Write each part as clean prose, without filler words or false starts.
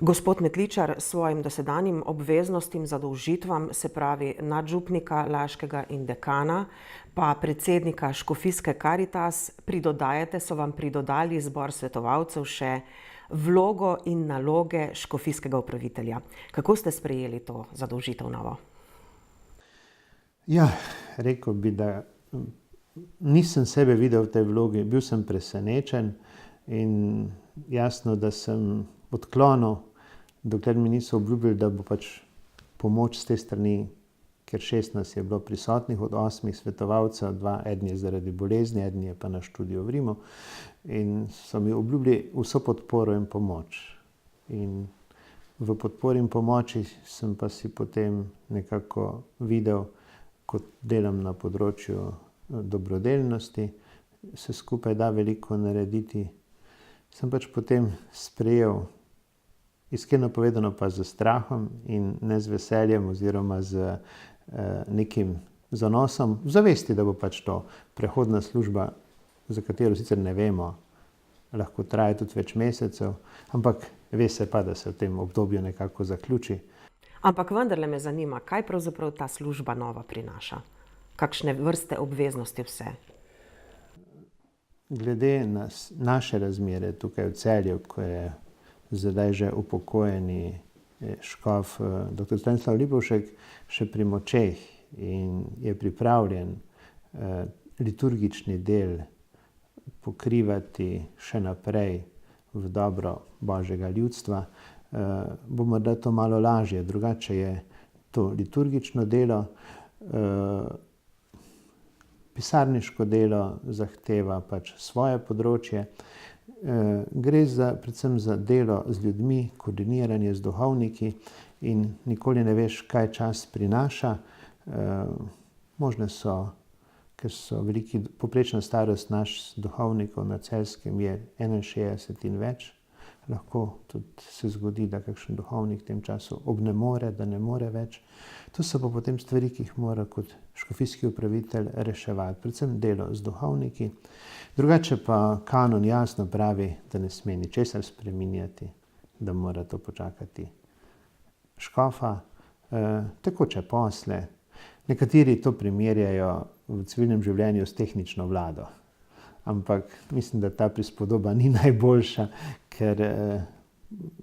Gospod Metličar, s svojim dosedanjim obveznostim, zadolžitvam, se pravi nadžupnika Laškega in dekana, pa predsednika Škofijske Karitas, so vam pridodali zbor svetovalcev še vlogo in naloge škofijskega upravitelja. Kako ste sprejeli to zadolžitev novo? Ja, rekel bi, da nisem sebe videl v tej vlogi, bil sem presenečen in jasno, da sem odklonil, dokler mi niso obljubili, da bo pač pomoč z te strani, ker 16 je bilo prisotnih od 8 svetovalcev, eden je zaradi bolezni, eden je pa na študiju v Rimu, in so mi obljubili vso podporo in pomoč. In v podpori in pomoči sem pa si potem nekako videl, kot delam na področju dobrodelnosti, se skupaj da veliko narediti. Sem pač potem sprejel, iskreno povedano pa z strahom in ne z veseljem oziroma z nekim zanosom, v zavesti, da bo pač to prehodna služba, za katero sicer ne vemo, lahko traja tudi več mesecev, ampak ve se pa, da se v tem obdobju nekako zaključi. Ampak vendarle me zanima, kaj pravzaprav ta služba nova prinaša? Kakšne vrste obveznosti vse? Glede na naše razmere tukaj v Celju, ko je zdaj že upokojeni škof dr. Stanislav Lipovšek še pri močeh in je pripravljen liturgični del pokrivati še naprej v dobro Božjega ljudstva, bo morda to malo lažje. Drugače je to liturgično delo, pisarniško delo zahteva pač svoje področje. Gre predvsem za delo z ljudmi, koordiniranje z duhovniki in nikoli ne veš, kaj čas prinaša. Možne so, ker so veliki, povprečna starost naš duhovnikov na Celjskem je 61 in več. Lahko tudi se zgodi, da kakšen duhovnik v tem času obnemore, da ne more več. To so pa potem stvari, ki jih mora kot škofijski upravitelj reševati, predvsem delo z duhovniki. Drugače pa kanon jasno pravi, da ne sme ničesar spreminjati, da mora to počakati škofa, tekoče posle. Nekateri to primerjajo v civilnem življenju s tehnično vlado. Ampak mislim, da ta prispodoba ni najboljša, ker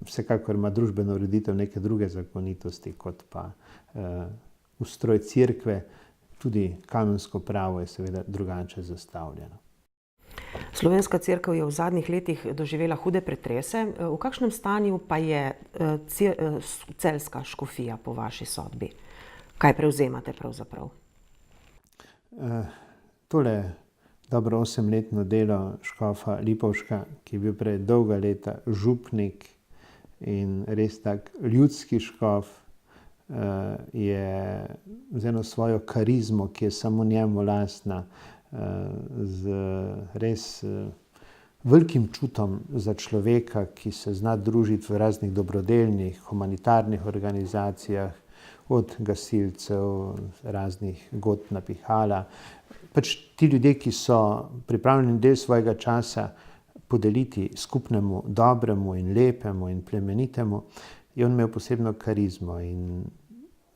vsekakor ima družbena ureditev neke druge zakonitosti, kot pa ustroj cerkve. Tudi kanonsko pravo je seveda drugače zastavljeno. Slovenska cerkev je v zadnjih letih doživela hude pretrese. V kakšnem stanju pa je celjska škofija po vaši sodbi? Kaj prevzemate pravzaprav? Tole dobro 8-letno delo škofa Lipovška, ki je bil prej dolga leta župnik in res tak ljudski škof, je z eno svojo karizmo, ki je samo njemu lastna, z res velikim čutom za človeka, ki se zna družiti v raznih dobrodelnih, humanitarnih organizacijah, od gasilcev, raznih god na pihala. Pač ti ljudje, ki so pripravljeni del svojega časa podeliti skupnemu dobremu in lepemu in plemenitemu, je on imel posebno karizmo in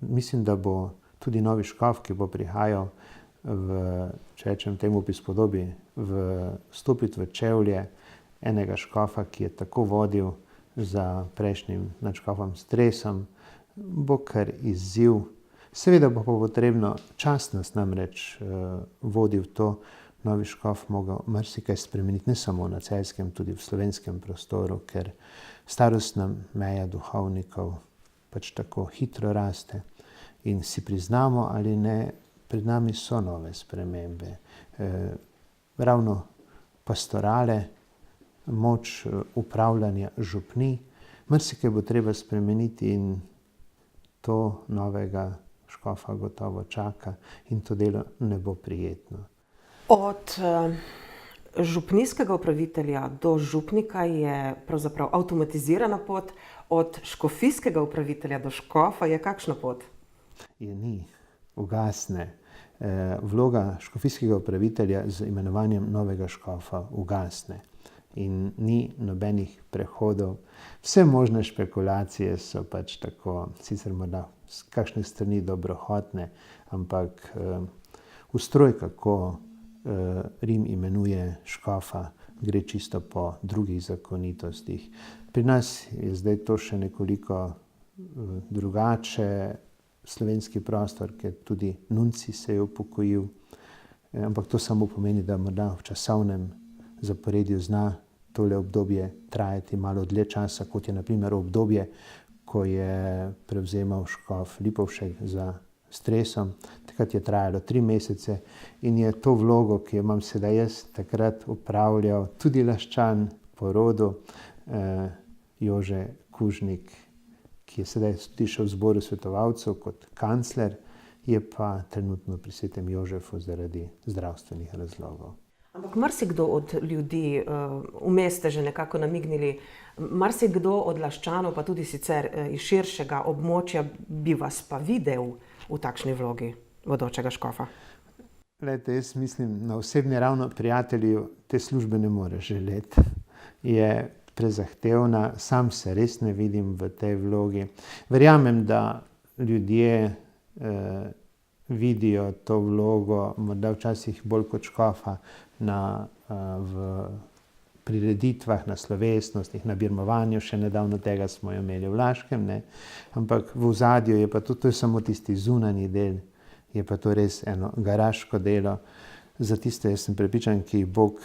mislim, da bo tudi novi škof, ki bo prihajal če rečem temu prispodobi, vstopiti v čevlje enega škofa, ki je tako vodil za prejšnjim nadškofom Stresom, bo kar izziv. Seveda bo pa potrebno, čas nas namreč vodi v to, novi škof mogel marsikaj spremeniti, ne samo na Celjskem, tudi v slovenskem prostoru, ker starostna meja duhovnikov pač tako hitro raste. In si priznamo ali ne, pred nami so nove spremembe. Ravno pastorale, moč upravljanja župni, marsikaj bo treba spremeniti in to novega škofa gotovo čaka in to delo ne bo prijetno. Od župnijskega upravitelja do župnika je pravzaprav avtomatizirana pot, od škofijskega upravitelja do škofa je kakšna pot? Je ni, ugasne. Vloga škofijskega upravitelja z imenovanjem novega škofa ugasne. in ni nobenih prehodov. Vse možne špekulacije so pač tako, sicer morda z kakšne strani dobrohotne, ampak ustroj, kako Rim imenuje škofa, gre čisto po drugih zakonitostih. Pri nas je zdaj to še nekoliko drugače, slovenski prostor, ker tudi nuncij se je upokojil, ampak to samo pomeni, da morda v časovnem zaporedju zna tole obdobje trajati malo dlje časa, kot je na primer obdobje, ko je prevzemal škof Lipovšek za stresom. Takrat je trajalo 3 mesece in je to vlogo, ki jo imam sedaj jaz, takrat upravljal tudi Laščan po rodu, Jože Kužnik, ki je sedaj tudi šel v zboru svetovalcev kot kancler, je pa trenutno pri svetem Jožefu zaradi zdravstvenih razlogov. Ampak marsikdo od ljudi, vmes ste že nekako namignili, marsikdo od Laščanov, pa tudi sicer iz širšega območja, bi vas pa videl v takšni vlogi bodočega škofa. Glejte, jaz mislim, na osebni ravni prijatelju te službe ne moreš želeti. Je prezahtevna, sam se res ne vidim v tej vlogi. Verjamem, da ljudje vidijo to vlogo, morda včasih bolj kot škofa, v prireditvah, na slovesnostih, na birmovanju, še nedavno tega smo jo imeli v Laškem, ne? Ampak v ozadju je pa to je samo tisti zunanji del, je pa to res eno garaško delo. Za tiste, jaz sem prepričan, ki jih Bog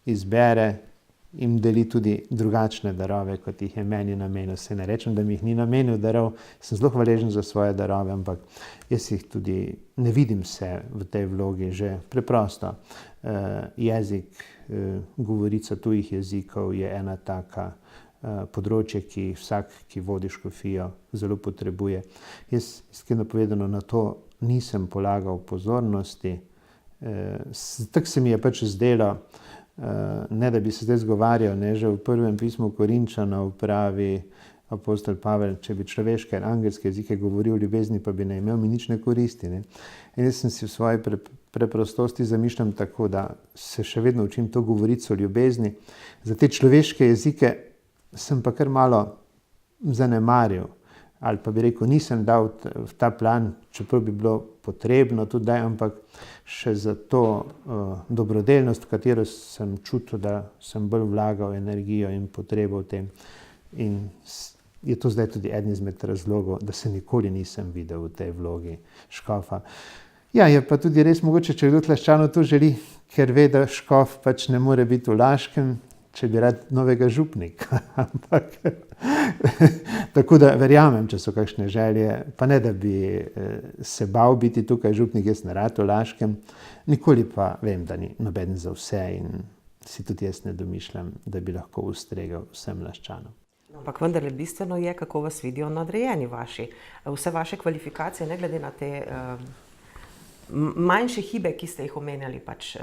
izbere, jim deli tudi drugačne darove, kot jih je meni namenil. Se ne rečem, da mi jih ni namenil darov, sem zelo hvaležen za svoje darove, ampak jaz jih tudi ne vidim se v tej vlogi, že preprosto. Jezik, govorica tujih jezikov je ena taka področje, ki vsak, ki vodi škofijo, zelo potrebuje. Jaz, iskreno povedano, na to nisem polagal pozornosti. Tako se mi je pač zdelo, ne da bi se zdaj zgovarjal, ne, že v prvem pismu Korinčanov pravi apostol Pavel, če bi človeške in angelske jezike govoril v ljubezni, pa bi ne imel mi nič ne koristi. Ne. In jaz sem si v svoji preprostosti zamišljam tako, da se še vedno učim to govorico o ljubezni. Za te človeške jezike sem pa kar malo zanemaril, ali pa bi rekel, nisem dal v ta plan, čeprav bi bilo potrebno tudi daj, ampak še za to dobrodelnost, v katero sem čutil, da sem bolj vlagal energijo in potrebo v tem. In je to zdaj tudi eden izmed razlogov, da se nikoli nisem videl v tej vlogi škofa. Ja, je pa tudi res mogoče, če kdo od Laščanov to želi, ker ve, da škof pač ne more biti v Laškem, če bi rad novega župnika. Ampak tako da verjamem, če so kakšne želje, pa ne, da bi se bal biti tukaj župnik, jaz ne rad v Laškem, nikoli pa vem, da ni nobeden za vse in si tudi jaz ne domišljam, da bi lahko ustregel vsem Laščanom. Ampak vendarle bistveno je, kako vas vidijo nadrejeni vaši. Vse vaše kvalifikacije, ne glede na te manjše hibe, ki ste jih omenjali, pač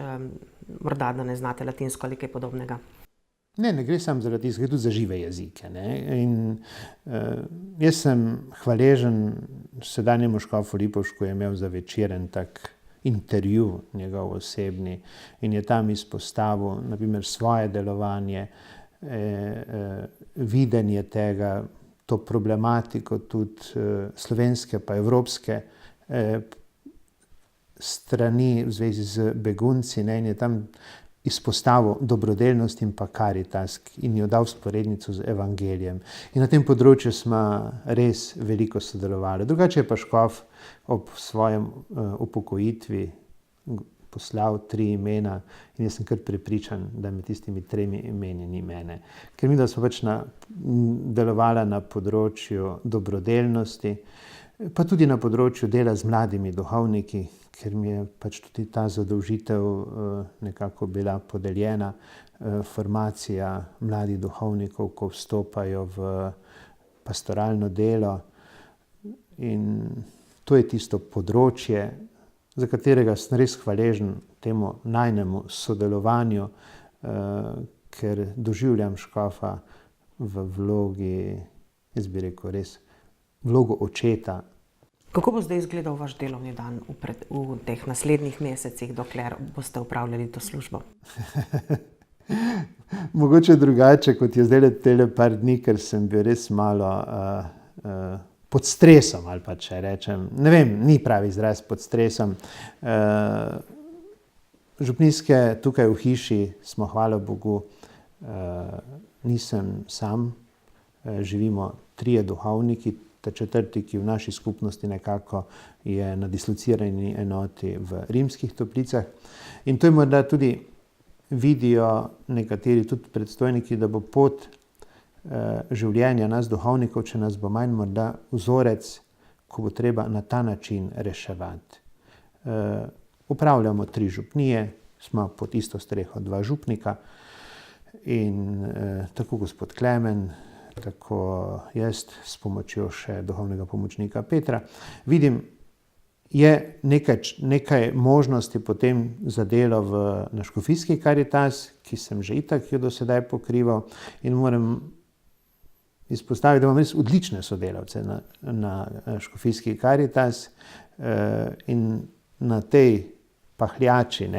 morda, da ne znate latinsko ali kaj podobnega. Ne gre samo za latinsko, gre tudi za žive jezike. Ne? In jaz sem hvaležen sedanjemu škofu Lipovšku, je imel za večer en tak intervju njegov osebni in je tam izpostavil na primer svoje delovanje, videnje tega, to problematiko tudi slovenske pa evropske strani v zvezi z begunci, ne, in je tam izpostavil dobrodelnost in pa karitas in jo dal vzporednico z evangelijem. In na tem področju smo res veliko sodelovali. Drugače je pa škof ob svojem upokojitvi poslal 3 imena in jaz sem kar prepričan, da med tistimi 3 imeni ni mene. Ker mi, da smo pač delovali na področju dobrodelnosti, pa tudi na področju dela z mladimi duhovniki, ker mi je pač tudi ta zadolžitev nekako bila podeljena, formacija mladih duhovnikov, ko vstopajo v pastoralno delo. In to je tisto področje, za katerega sem res hvaležen temu najnemu sodelovanju, ker doživljam škofa v vlogi, jaz bi rekel res, vlogo očeta. Kako bo zdaj izgledal vaš delovni dan v teh naslednjih mesecih, dokler boste upravljali to službo? Mogoče drugače, kot je zdaj tele par dni, ker sem bil res malo pod stresom, ali pa če rečem, ne vem, ni pravi izraz pod stresom. Župnijske tukaj v hiši smo, hvala Bogu, nisem sam, živimo 3 duhovniki, ta 4., ki v naši skupnosti nekako je na dislocirani enoti v Rimskih Toplicah. In to je morda tudi, vidijo nekateri tudi predstojniki, da bo pot življenja nas duhovnikov, če nas bo manj, morda vzorec, ko bo treba na ta način reševati. Upravljamo 3 župnije, smo pod isto streho 2 župnika in tako gospod Klemen, tako jaz s pomočjo še duhovnega pomočnika Petra. Vidim, je nekaj možnosti potem za delo na škofijski Karitas, ki sem že itak jo do sedaj pokrival, in moram izpostaviti, da imam res odlične sodelavce na škofijski Karitas in na tej pahljači,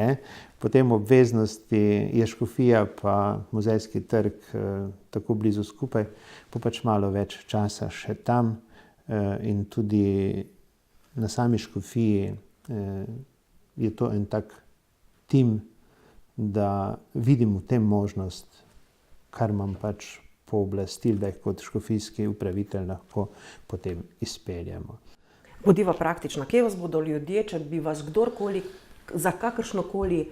potem obveznosti je škofija pa Muzejski trg tako blizu skupaj, pa pač malo več časa še tam in tudi na sami škofiji je to en tak tim, da vidim v tem možnost, kar imam pač pooblastil, da jih kot škofijski upravitelj lahko potem izpeljemo. Bodiva praktična. Kje vas bodo ljudje, če bi vas kdorkoli za kakršnokoli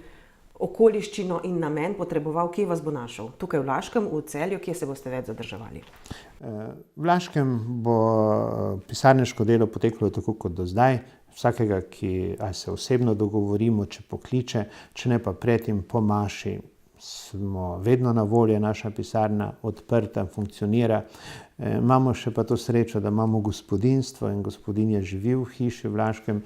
okoliščino in namen potreboval, kje vas bo našel? Tukaj v Laškem, v Celju, kje se boste več zadrževali? V Laškem bo pisarniško delo poteklo tako kot do zdaj. Vsakega, ki se osebno dogovorimo, če pokliče, če ne pa predtem po maši, smo vedno na voljo, naša pisarna odprta, funkcionira. Imamo še pa to srečo, da imamo gospodinjstvo in gospodinja živi v hiši v Laškem.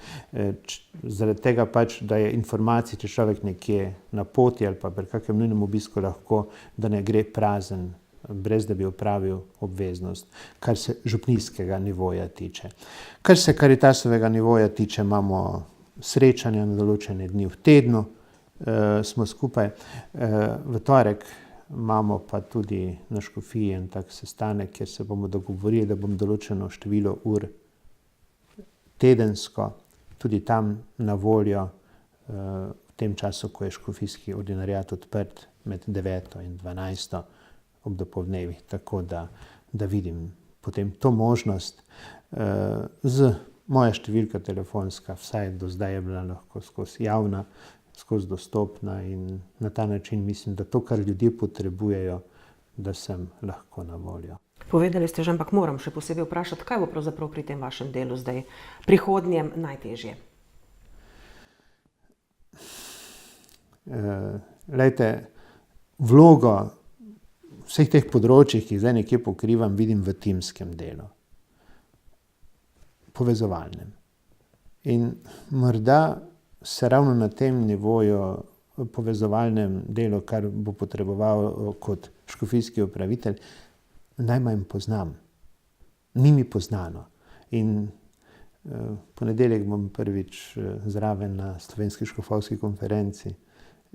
Zaradi tega pač, da je informacij, če človek nekje na poti ali pa pri kakšnem nujnem obisku lahko, da ne gre prazen, brez da bi opravil obveznost, kar se župnijskega nivoja tiče. Kar se Karitasovega nivoja tiče, imamo srečanja na določene dni v tednu, smo skupaj. V torek imamo pa tudi na škofiji en tak sestanek, kjer se bomo dogovorili, da bom določeno število ur tedensko tudi tam na voljo v tem času, ko je škofijski ordinariat odprt med 9. in 12. ob dopoldnevih, tako da vidim potem to možnost. Moja številka telefonska vsaj do zdaj je bila lahko skozi javna, skozi dostopna in na ta način mislim, da to, kar ljudje potrebujejo, da sem lahko na voljo. Povedali ste že, ampak moram še posebej vprašati, kaj bo pravzaprav pri tem vašem delu zdaj prihodnjem najtežje? Glejte, vlogo vseh teh področjih, ki jih zdaj nekje pokrivam, vidim v timskem delu. Povezovalnem. In morda se ravno na tem nivoju povezovalnem delu, kar bo potreboval kot škofijski upravitelj, najmanj poznam. Ni mi poznano. In ponedeljek bom prvič zraven na Slovenski škofovski konferenci,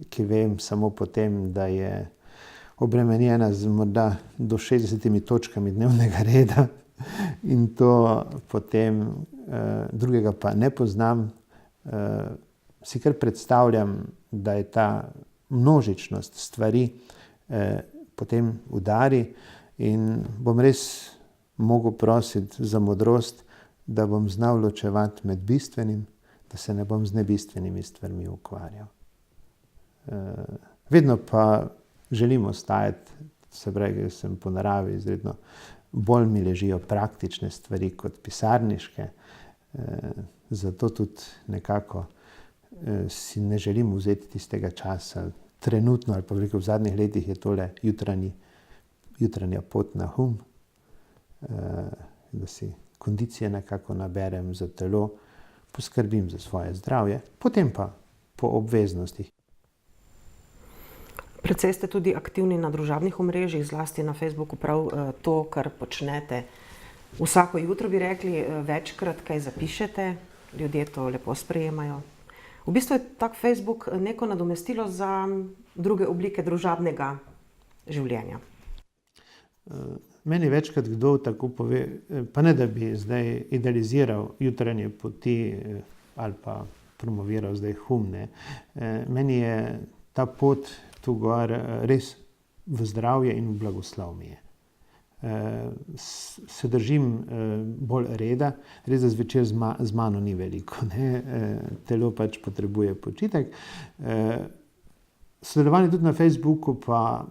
ki vem samo po tem, da je obremenjena z morda do 60 točkami dnevnega reda in to potem drugega pa ne poznam. Si kar predstavljam, da je ta množičnost stvari potem udari in bom res mogel prositi za modrost, da bom znal ločevati med bistvenim, da se ne bom z nebistvenimi stvarmi ukvarjal. Vedno pa želim ostajati, se pravi, da sem po naravi izredno, bolj mi ležijo praktične stvari kot pisarniške, zato tudi nekako si ne želim vzeti tistega časa. Trenutno ali pa v zadnjih letih je tole jutranja pot na da si kondicije nekako naberem za telo, poskrbim za svoje zdravje, potem pa po obveznostih. Precej ste tudi aktivni na družabnih omrežjih, zlasti na Facebooku, prav to, kar počnete. Vsako jutro bi rekli, večkrat kaj zapišete, ljudje to lepo sprejemajo. V bistvu je tak Facebook neko nadomestilo za druge oblike družabnega življenja. Meni večkrat kdo tako pove, pa ne da bi zdaj idealiziral jutranje poti ali pa promoviral zdaj ne. Meni je ta pot tu gor res v zdravje in v blagoslov mi je. Se držim bolj reda, res da zvečer z mano ni veliko, ne? Telo pač potrebuje počitek. Sodelovanje tudi na Facebooku pa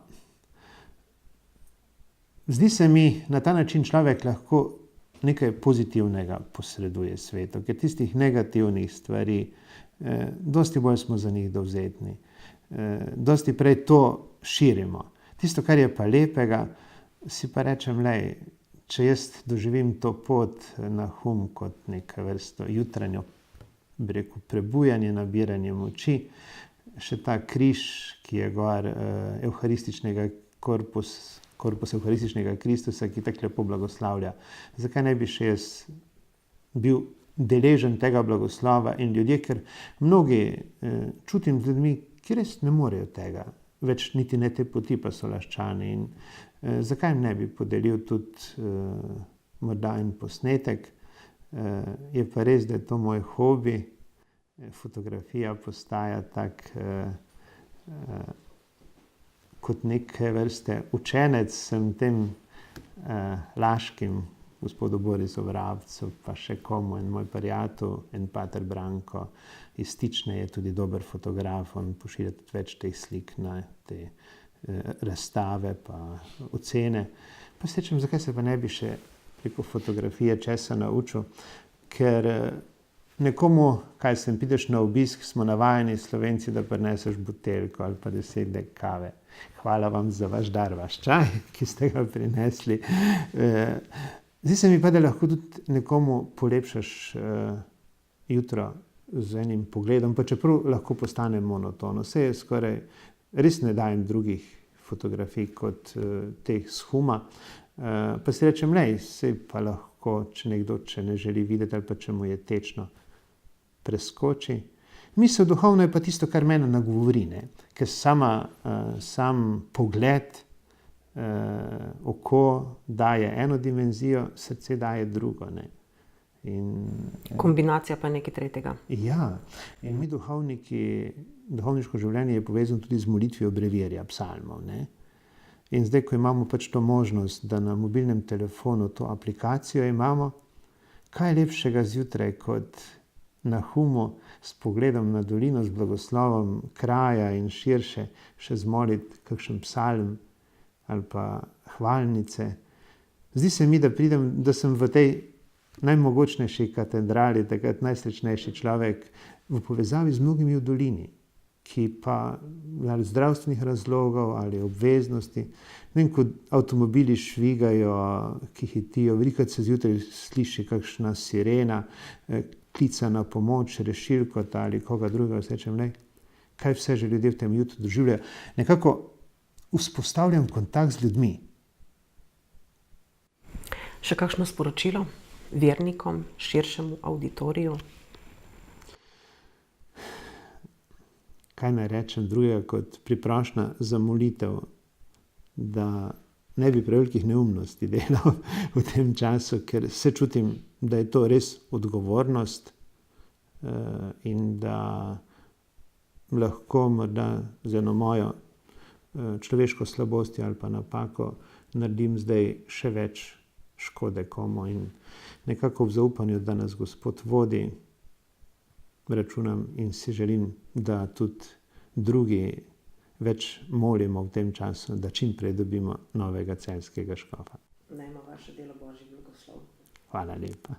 zdi se mi, na ta način človek lahko nekaj pozitivnega posreduje svetu, ker tistih negativnih stvari, dosti bolj smo za njih dovzetni. Dosti prej to širimo. Tisto, kar je pa lepega, si pa rečem, lej, če jaz doživim to pot na kot neka vrsto jutranjo, bi rekel, prebujanje, nabiranje moči, še ta križ, ki je gor evharističnega korpus evharističnega Kristusa, ki tako lepo blagoslavlja. Zakaj ne bi še jaz bil deležen tega blagoslova in ljudje, ker mnogi čutim z ljudmi, ki res ne morejo tega, več niti ne te poti, pa so laščani. In zakaj ne bi podelil tudi morda en posnetek. Je pa res, da je to moj hobi. Fotografija postaja tak kot neke vrste učenec, sem tem laškim gospodu Borisu Vrabcu, pa še komu, en moj prijatelj, en pater Branko iz Stične je tudi dober fotograf, on pošilja tudi več teh slik na te razstave pa ocene. Pa se rečem, zakaj se pa ne bi še preko fotografije česa naučil, ker nekomu, kaj sem, pideš na obisk, smo navajeni Slovenci, da prineseš buteljko ali pa 10 dek kave. Hvala vam za vaš dar, vaš čaj, ki ste ga prinesli. Zdi se mi pa, da lahko tudi nekomu polepšaš jutro z enim pogledom, pa čeprav lahko postane monotono. Saj je skoraj, res ne dajem drugih fotografij kot teh s Huma. Pa si rečem, lej, saj pa lahko, če nekdo, če ne želi videti ali pa če mu je tečno, preskoči. Misel duhovno je pa tisto, kar mene nagovori, ne? Ker sam pogled, oko daje eno dimenzijo, srce daje drugo, ne? Kombinacija pa nekaj tretjega. Ja, in mi duhovniki, duhovniško življenje je povezano tudi z molitvijo brevirja, psalmov, ne? In zdaj, ko imamo pač to možnost, da na mobilnem telefonu to aplikacijo imamo, kaj je lepšega zjutraj kot na Humu s pogledom na dolino, z blagoslovom kraja in širše še zmoliti kakšen psalm ali pa hvalnice. Zdi se mi, da sem v tej najmogočnejši katedrali, takrat najsrečnejši človek v povezavi z mnogimi v dolini, ki pa ali zdravstvenih razlogov ali obveznosti, vem, ko avtomobili švigajo, ki hitijo, velikokrat se zjutraj sliši kakšna sirena, klica na pomoč, rešilko ali koga drugega, se rečem, lej, kaj vse že ljudje v tem jutru doživljajo. Nekako vzpostavljam kontakt z ljudmi. Še kakšno sporočilo vernikom, širšemu auditoriju? Kaj naj rečem drugega kot priprošnja za molitev, da ne bi prevelikih neumnosti delal v tem času, ker se čutim, da je to res odgovornost in da lahko morda z eno mojo človeško slabostjo ali pa napako naredim zdaj še več škode komu in nekako v zaupanju, da nas Gospod vodi, računam in si želim, da tudi drugi več molimo v tem času, da čim prej dobimo novega celjskega škofa. Naj ima vaše delo Božji blagoslov. Hvala lepa.